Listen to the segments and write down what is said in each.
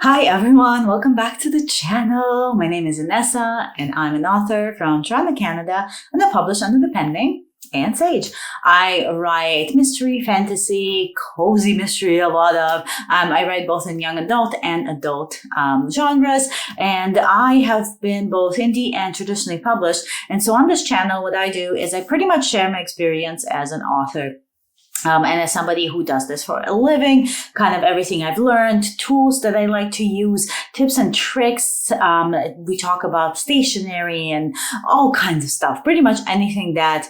Hi everyone, welcome back to the channel. My name is Inessa and I'm an author from Toronto, Canada, and I publish under the pen name and Sage. I write mystery, fantasy, cozy mystery, a lot of. I write both in young adult and adult genres, and I have been both indie and traditionally published. And so on this channel, what I do is I pretty much share my experience as an author. And as somebody who does this for a living, kind of everything I've learned, tools that I like to use, tips and tricks. We talk about stationery and all kinds of stuff. Pretty much anything that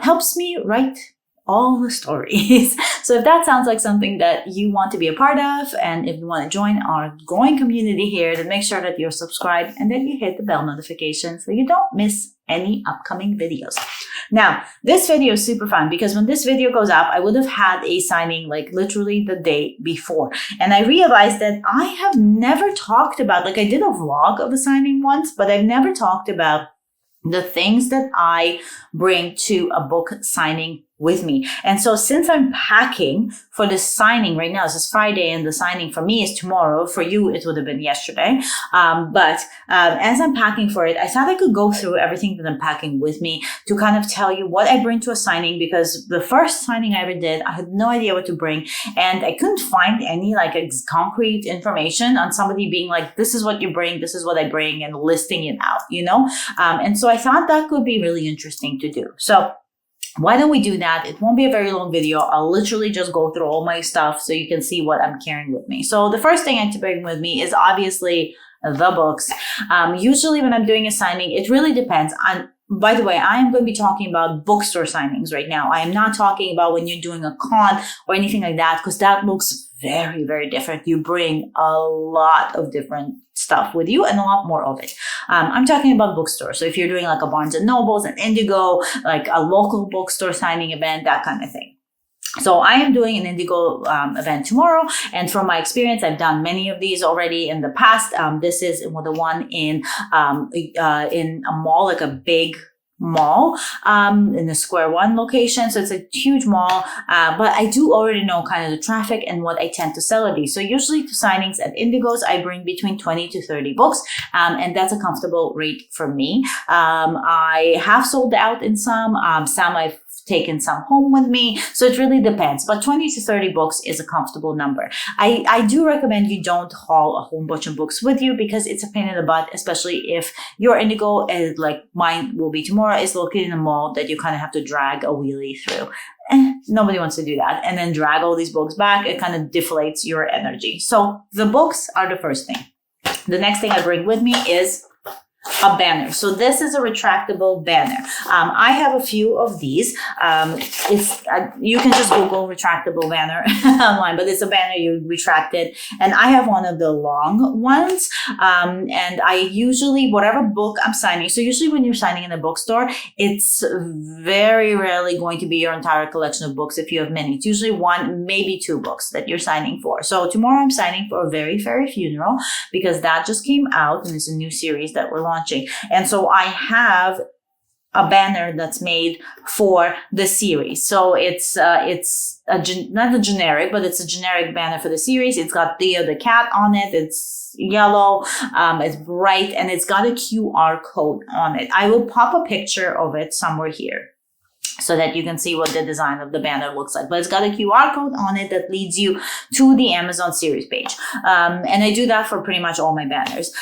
helps me write all the stories. So if that sounds like something that you want to be a part of, and if you want to join our growing community here, then make sure that you're subscribed and that you hit the bell notification so you don't miss any upcoming videos. Now, this video is super fun because when this video goes up, I would have had a signing like literally the day before. And I realized that I have never talked about, like I did a vlog of a signing once, but I've never talked about the things that I bring to a book signing with me. And so since I'm packing for the signing right now, this is Friday and the signing for me is tomorrow. For you, it would have been yesterday. But as I'm packing for it, I thought I could go through everything that I'm packing with me to kind of tell you what I bring to a signing, because the first signing I ever did, I had no idea what to bring. And I couldn't find any like concrete information on somebody being like, this is what you bring, this is what I bring, and listing it out, you know? And so I thought that could be really interesting to do. So why don't we do that? It won't be a very long video. I'll literally just go through all my stuff so you can see what I'm carrying with me. So the first thing I have to bring with me is obviously the books. Usually when I'm doing a signing, it really depends on. By the way, I am going to be talking about bookstore signings right now. I am not talking about when you're doing a con or anything like that, because that looks very, very different. You bring a lot of different stuff with you and a lot more of it. I'm talking about bookstores. So if you're doing like a Barnes and Nobles, an Indigo, like a local bookstore signing event, that kind of thing. So I am doing an Indigo event tomorrow, and from my experience, I've done many of these already in the past. This is the one in a mall, like a big mall in the Square One location. So it's a huge mall, but I do already know kind of the traffic and what I tend to sell at these. So usually to signings at Indigos, I bring between 20 to 30 books, and that's a comfortable rate for me. I have sold out in some I've taken some home with me. So it really depends, but 20 to 30 books is a comfortable number. I do recommend you don't haul a whole bunch of books with you because it's a pain in the butt, especially if your Indigo, is like mine will be tomorrow, is located in a mall that you kind of have to drag a wheelie through. Nobody wants to do that. And then drag all these books back. It kind of deflates your energy. So the books are the first thing. The next thing I bring with me is a banner. So this is a retractable banner. I have a few of these. You can just Google retractable banner online, but it's a banner you retract it. And I have one of the long ones. And I usually, whatever book I'm signing, so usually when you're signing in a bookstore, it's very rarely going to be your entire collection of books if you have many. It's usually one, maybe two books that you're signing for. So tomorrow I'm signing for A Very Fairy Funeral because that just came out and it's a new series that we're launching. And so I have a banner that's made for the series. So it's not a generic, but it's a generic banner for the series. It's got Theo the cat on it. It's yellow, it's bright, and it's got a QR code on it. I will pop a picture of it somewhere here so that you can see what the design of the banner looks like. But it's got a QR code on it that leads you to the Amazon series page. And I do that for pretty much all my banners.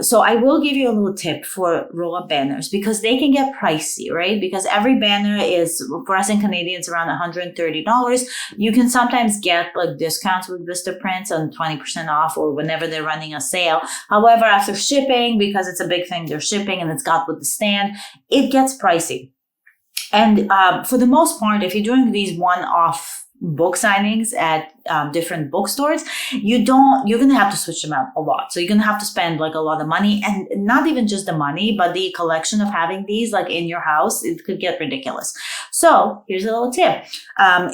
So I will give you a little tip for roll-up banners because they can get pricey, right? Because every banner is, for us in Canadians, around $130. You can sometimes get like discounts with Vistaprint on 20% off or whenever they're running a sale. However, after shipping, because it's a big thing, they're shipping and it's got with the stand, it gets pricey. And for the most part, if you're doing these one-off book signings at different bookstores, you're going to have to switch them out a lot. So you're going to have to spend like a lot of money, and not even just the money, but the collection of having these like in your house, it could get ridiculous. So here's a little tip.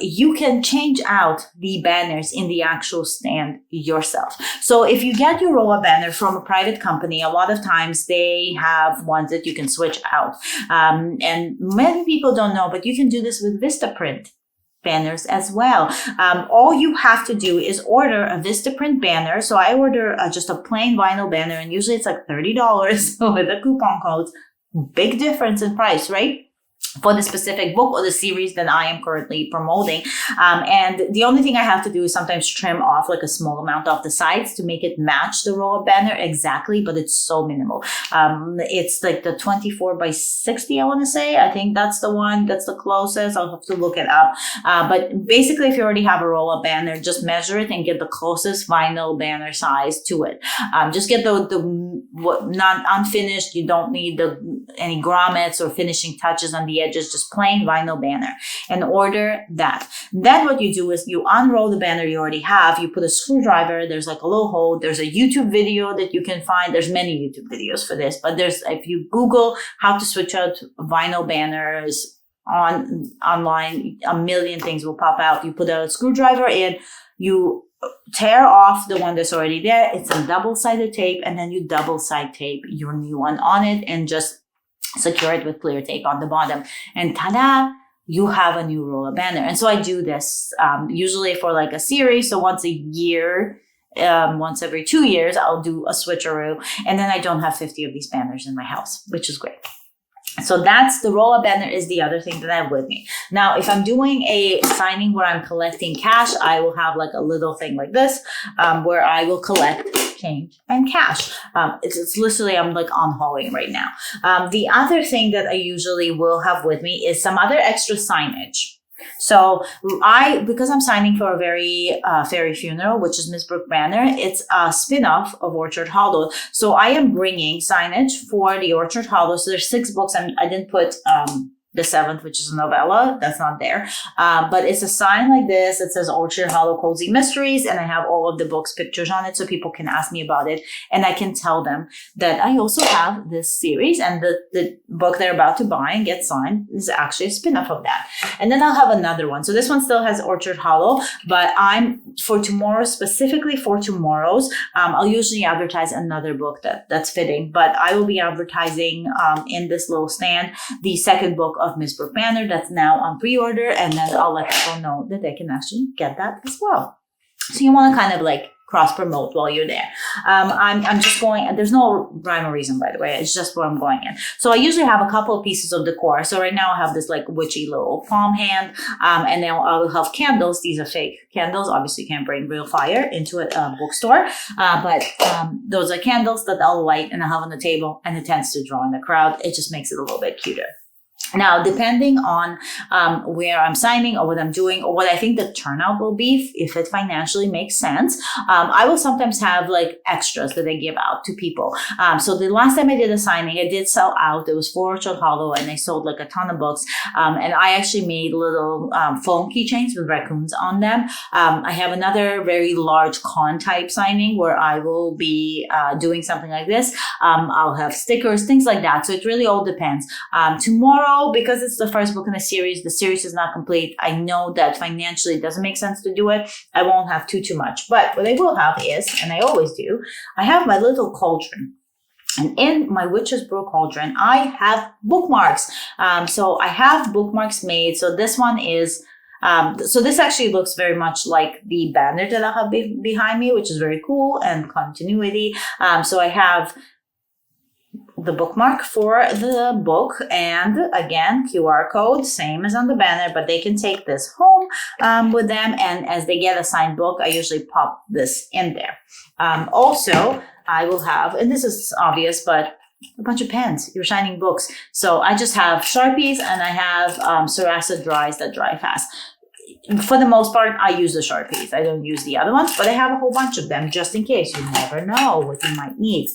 You can change out the banners in the actual stand yourself. So if you get your roll-up banner from a private company, a lot of times they have ones that you can switch out. And many people don't know, but you can do this with Vistaprint. banners as well. All you have to do is order a Vistaprint banner. So I order just a plain vinyl banner, and usually it's like $30 with a coupon code. Big difference in price, right? For the specific book or the series that I am currently promoting. And the only thing I have to do is sometimes trim off like a small amount off the sides to make it match the roll-up banner exactly, but it's so minimal. It's like the 24 by 60, I want to say. I think that's the one that's the closest. I'll have to look it up. But basically, if you already have a roll-up banner, just measure it and get the closest vinyl banner size to it. Just get the not unfinished. You don't need any grommets or finishing touches on the edges, just plain vinyl banner, and order that. Then what you do is you unroll the banner you already have, you put a screwdriver, there's like a little hole, there's a YouTube video that you can find, there's many YouTube videos for this, but if you Google how to switch out vinyl banners online, a million things will pop out. You put a screwdriver in, you tear off the one that's already there, it's a double-sided tape, and then you double-side tape your new one on it and just secure it with clear tape on the bottom, and ta-da, you have a new roll-up banner. And so I do this usually for like a series. So once a year, once every 2 years, I'll do a switcheroo, and then I don't have 50 of these banners in my house, which is great. So that's the roll-up banner is the other thing that I have with me. Now, if I'm doing a signing where I'm collecting cash, I will have like a little thing like this where I will collect change and cash. It's literally, I'm like on hauling right now. The other thing that I usually will have with me is some other extra signage. So because I'm signing for a very fairy funeral, which is Miss Brooke Banner, it's a spin-off of Orchard Hollow. So I am bringing signage for the Orchard Hollow. So there's 6 books. I didn't put the 7th, which is a novella. That's not there. But it's a sign like this. It says Orchard Hollow Cozy Mysteries. And I have all of the books' pictures on it so people can ask me about it. And I can tell them that I also have this series, and the book they're about to buy and get signed is actually a spin-off of that. And then I'll have another one. So this one still has Orchard Hollow, but for tomorrow, specifically for tomorrow's, I'll usually advertise another book that's fitting, but I will be advertising in this little stand the second book of Miss Brooke Banner that's now on pre-order, and then I'll let people know that they can actually get that as well. So you want to kind of like cross-promote while you're there. I'm just going, there's no rhyme or reason, by the way, it's just where I'm going in. So I usually have a couple of pieces of decor. So right now I have this like witchy little palm hand, and then I'll have candles. These are fake candles. Obviously you can't bring real fire into a bookstore, but those are candles that I'll light and I'll have on the table, and it tends to draw in the crowd. It just makes it a little bit cuter. Now, depending on where I'm signing or what I'm doing or what I think the turnout will be, if it financially makes sense, I will sometimes have like extras that I give out to people. So the last time I did a signing, I did sell out. It was for Orchard Hollow, and I sold like a ton of books. And I actually made little foam keychains with raccoons on them. I have another very large con type signing where I will be doing something like this. I'll have stickers, things like that. So it really all depends. Tomorrow, because it's the first book in the series is not complete. I know that financially it doesn't make sense to do it. I won't have too much. But what I will have is, and I always do, I have my little cauldron. And in my Witch's Brew cauldron, I have bookmarks. So I have bookmarks made. So this one is, so this actually looks very much like the banner that I have behind me, which is very cool and continuity. So I have the bookmark for the book, and again, QR code, same as on the banner, but they can take this home with them, and as they get a signed book, I usually pop this in there. Also, I will have, and this is obvious, but a bunch of pens. You're signing books. So I just have Sharpies, and I have Sarasa Dries that dry fast. For the most part, I use the Sharpies. I don't use the other ones, but I have a whole bunch of them just in case. You never know what you might need.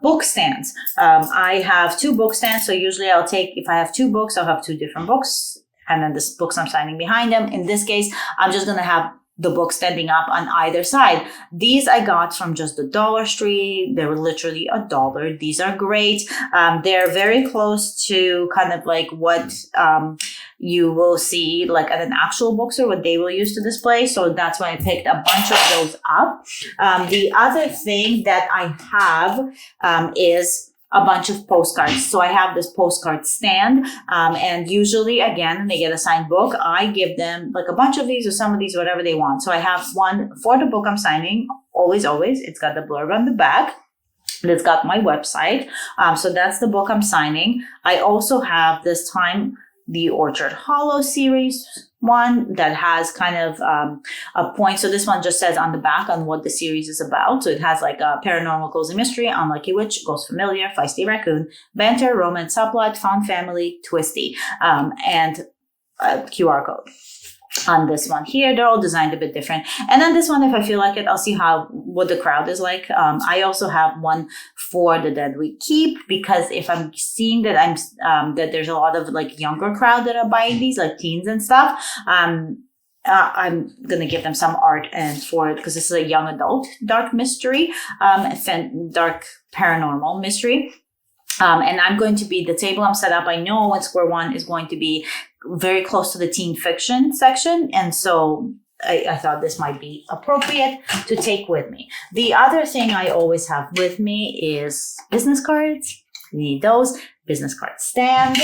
Book stands. I have 2 book stands. So usually I'll take, if I have 2 books, I'll have 2 different books, and then the books I'm signing behind them. In this case, I'm just going to have the book standing up on either side. These I got from just the Dollar Tree. They were literally $1. These are great. They're very close to kind of like what you will see like at an actual bookstore, what they will use to display. So that's why I picked a bunch of those up. The other thing that I have is a bunch of postcards. So I have this postcard stand, and usually, again, when they get a signed book, I give them like a bunch of these or some of these, whatever they want. So I have one for the book I'm signing, always. It's got the blurb on the back. It's got my website. So that's the book I'm signing. I also have this time the Orchard Hollow series one that has kind of a point. So this one just says on the back on what the series is about. So it has like a paranormal cozy mystery, unlucky witch, ghost familiar, feisty raccoon, banter, romance subplot, found family, twisty, and a QR code. On this one here, they're all designed a bit different. And then this one, if I feel like it, I'll see what the crowd is like. I also have one for the Dead We Keep, because if I'm seeing that that there's a lot of like younger crowd that are buying these, like teens and stuff, I'm gonna give them some art and for it, because this is a young adult dark mystery, dark paranormal mystery. And I'm going to be, the table I'm set up, I know in square one is going to be very close to the teen fiction section. And so I thought this might be appropriate to take with me. The other thing I always have with me is business cards. You need those. Business card stand.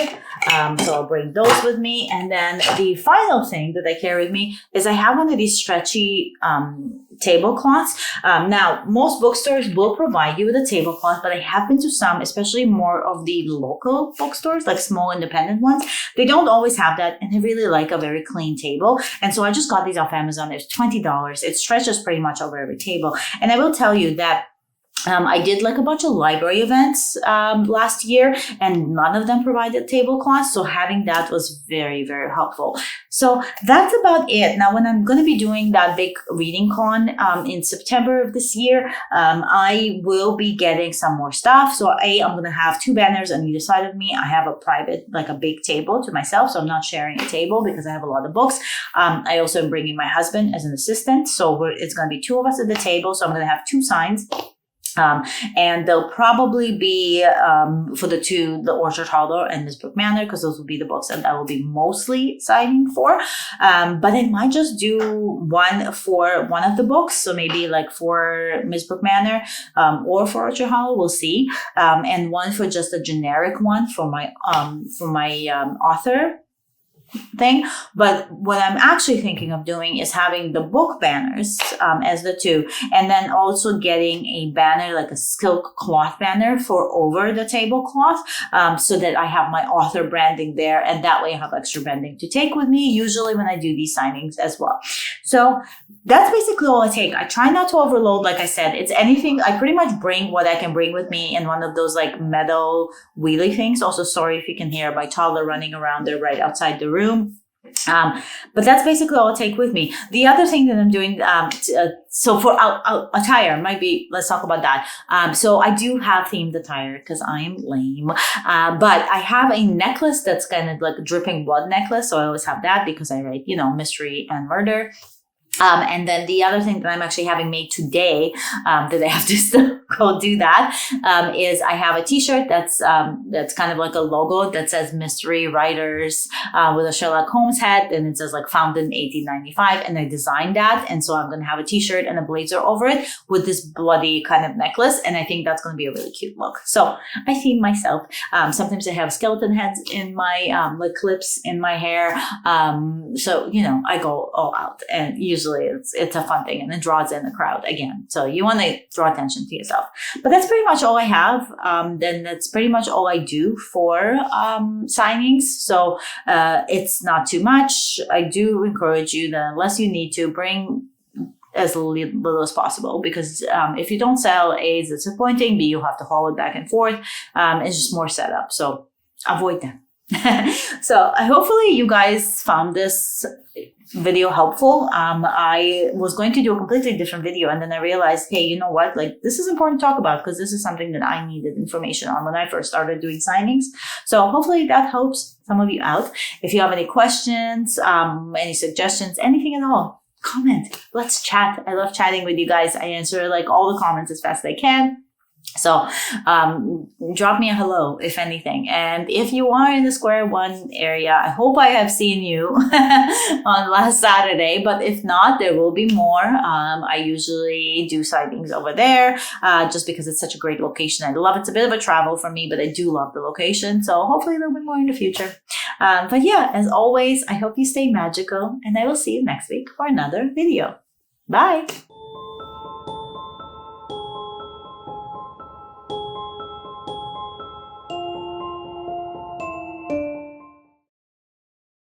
So I'll bring those with me. And then the final thing that I carry with me is I have one of these stretchy tablecloths. Now, most bookstores will provide you with a tablecloth, but I have been to some, especially more of the local bookstores, like small independent ones. They don't always have that, and they really like a very clean table. And so I just got these off Amazon. It's $20. It stretches pretty much over every table. And I will tell you that I did like a bunch of library events last year, and none of them provided tablecloths. So having that was very, very helpful. So that's about it. Now, when I'm going to be doing that big reading con in September of this year, I will be getting some more stuff. So I'm going to have 2 banners on either side of me. I have a private, like a big table to myself. So I'm not sharing a table because I have a lot of books. I also am bringing my husband as an assistant. So it's going to be 2 of us at the table. So I'm going to have 2 signs. And they'll probably be for the Orchard Hollow and Miss Brooke Manor, because those will be the books that I will be mostly signing for. But I might just do one for one of the books, so maybe like for Miss Brooke Manor or for Orchard Hollow, we'll see, and one for just a generic one for my author thing. But what I'm actually thinking of doing is having the book banners as the 2, and then also getting a banner, like a silk cloth banner for over the tablecloth, so that I have my author branding there, and that way I have extra branding to take with me, usually when I do these signings as well. So that's basically all I take. I try not to overload. Like I said, it's anything. I pretty much bring what I can bring with me in one of those like metal wheelie things. Also, sorry if you can hear my toddler running around there right outside the room. But that's basically all I'll take with me. The other thing that I'm doing, so for attire, let's talk about that. So I do have themed attire because I am lame. But I have a necklace that's kind of like a dripping blood necklace. So I always have that because I write, mystery and murder. And then the other thing that I'm actually having made today, that I have to still go do that, is I have a t-shirt that's kind of like a logo that says Mystery Writers, with a Sherlock Holmes hat, and it says like founded in 1895, and I designed that. And so I'm going to have a t-shirt and a blazer over it with this bloody kind of necklace. And I think that's going to be a really cute look. So I theme myself. Sometimes I have skeleton heads in my, like clips in my hair. So, I go all out, and usually it's a fun thing, and it draws in the crowd again. So you want to draw attention to yourself. But that's pretty much all I have. Then that's pretty much all I do for signings. So it's not too much. I do encourage you that unless you need to, bring as little as possible, because if you don't sell, A, it's disappointing, B, you have to haul it back and forth. It's just more setup. So avoid that. So hopefully you guys found this video helpful. I was going to do a completely different video, and then I realized, hey, you know what? Like, this is important to talk about because this is something that I needed information on when I first started doing signings. So hopefully that helps some of you out. If you have any questions, any suggestions, anything at all, comment. Let's chat. I love chatting with you guys. I answer like all the comments as fast as I can. So drop me a hello, if anything. And if you are in the Square One area, I hope I have seen you on last Saturday. But if not, there will be more. I usually do sightings over there just because it's such a great location. I love it. It's a bit of a travel for me, but I do love the location. So hopefully there'll be more in the future. But yeah, as always, I hope you stay magical, and I will see you next week for another video. Bye!